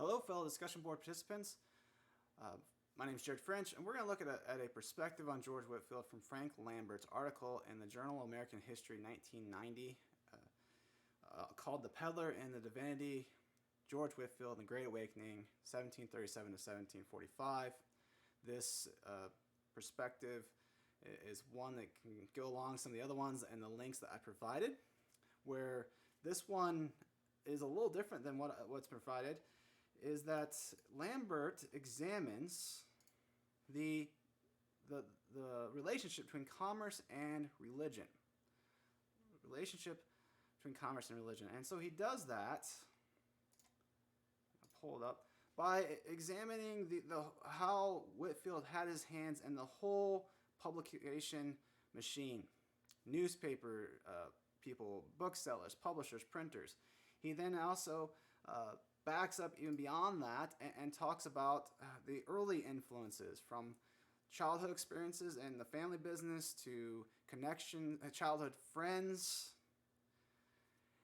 Hello, fellow discussion board participants. My name is Jared French, and we're going to look at a perspective on George Whitefield from Frank Lambert's article in the Journal of American History 1990 called The Pedlar and the Divinity, George Whitefield and the Great Awakening, 1737 to 1745. This perspective is one that can go along some of the other ones and the links that I provided, where this one is a little different than what's provided, is that Lambert examines the relationship between commerce and religion. Relationship between commerce and religion. And so he does that, I'll pull it up, by examining how Whitefield had his hands in the whole publication machine. Newspaper people, booksellers, publishers, printers. He then also backs up even beyond that and talks about the early influences from childhood experiences and the family business to connection, childhood friends.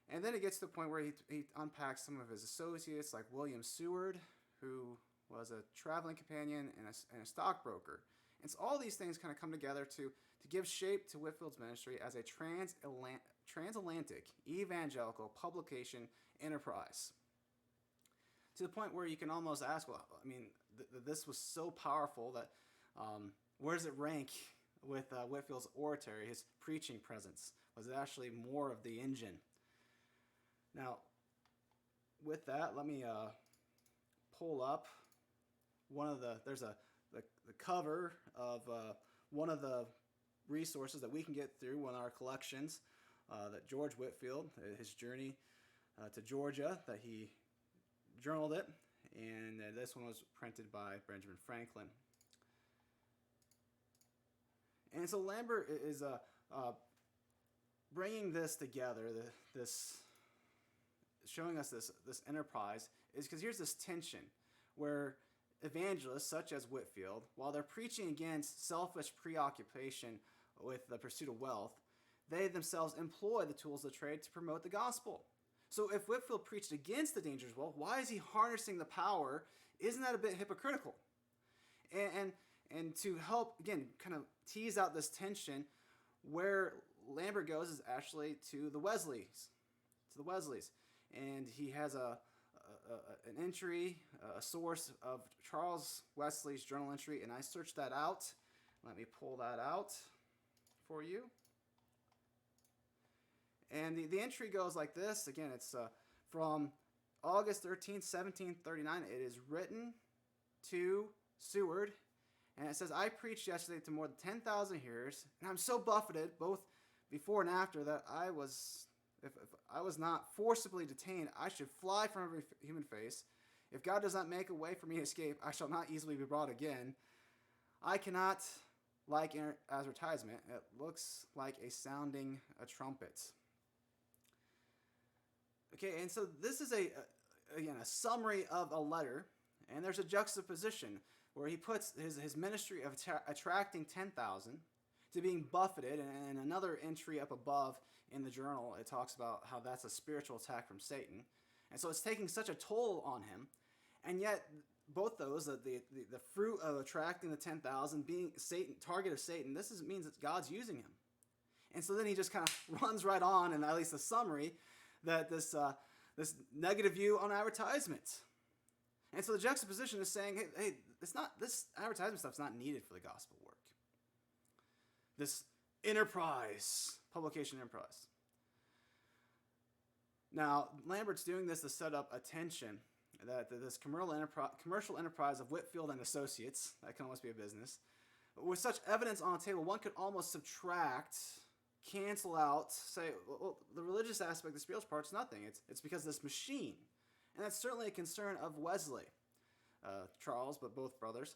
And then it gets to the point where he unpacks some of his associates like William Seward, who was a traveling companion and a stockbroker. And so all these things kind of come together to give shape to Whitefield's ministry as a transatlantic evangelical publication enterprise. To the point where you can almost ask, well, I mean, this was so powerful that where does it rank with Whitefield's oratory, his preaching presence? Was it actually more of the engine? Now, with that, let me pull up there's the cover of one of the resources that we can get through in our collections that George Whitefield, his journey to Georgia, that he journaled it, and this one was printed by Benjamin Franklin. And so Lambert is bringing this together, this showing us this enterprise, is because here's this tension where evangelists such as Whitefield, while they're preaching against selfish preoccupation with the pursuit of wealth, they themselves employ the tools of the trade to promote the gospel. So if Whitefield preached against the dangers of wealth, why is he harnessing the power? Isn't that a bit hypocritical? And to help, again, kind of tease out this tension, where Lambert goes is actually to the Wesleys. And he has an entry, a source of Charles Wesley's journal entry, and I searched that out. Let me pull that out for you. And the entry goes like this. Again, it's from August 13th, 1739. It is written to Seward. And it says, I preached yesterday to more than 10,000 hearers, and I'm so buffeted, both before and after, that if I was not forcibly detained, I should fly from every human face. If God does not make a way for me to escape, I shall not easily be brought again. I cannot like advertisement. It looks like sounding a trumpet. Okay, and so this is again a summary of a letter, and there's a juxtaposition where he puts his ministry of attracting 10,000 to being buffeted, and another entry up above in the journal, it talks about how that's a spiritual attack from Satan. And so it's taking such a toll on him, and yet both those, the fruit of attracting the 10,000, being Satan, target of Satan, means that God's using him. And so then he just kind of runs right on, and at least the summary, that this negative view on advertisement. And so the juxtaposition is saying, hey, this advertisement stuff's not needed for the gospel work. This publication enterprise. Now, Lambert's doing this to set up a tension that this commercial enterprise of Whitefield and Associates, that can almost be a business, with such evidence on the table, one could almost subtract, cancel out, say, well, the religious aspect, the spiritual part's nothing. It's because of this machine. And that's certainly a concern of Wesley, Charles, but both brothers.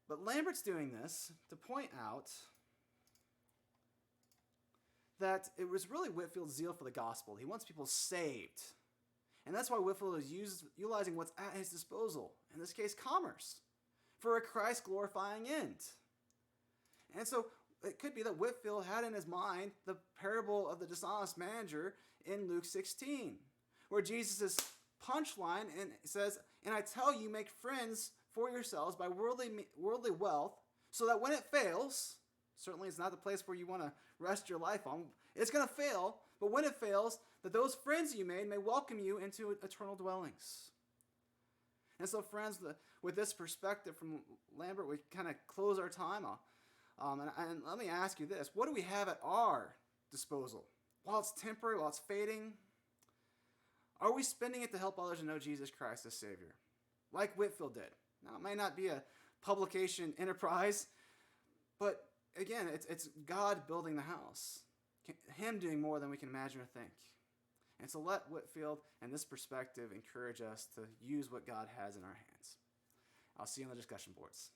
But Lambert's doing this to point out that it was really Whitefield's zeal for the gospel. He wants people saved. And that's why Whitefield is utilizing what's at his disposal, in this case, commerce, for a Christ-glorifying end. And so it could be that Whitefield had in his mind the parable of the dishonest manager in Luke 16, where Jesus is punchline, and it says, and I tell you, make friends for yourselves by worldly wealth, so that when it fails, certainly it's not the place where you want to rest your life on, it's going to fail, but when it fails, that those friends you made may welcome you into eternal dwellings. And so, friends, with this perspective from Lambert, we kind of close our time off. And let me ask you this. What do we have at our disposal? While it's temporary, while it's fading, are we spending it to help others to know Jesus Christ as Savior? Like Whitefield did. Now, it may not be a publication enterprise, but again, it's God building the house. Him doing more than we can imagine or think. And so let Whitefield and this perspective encourage us to use what God has in our hands. I'll see you on the discussion boards.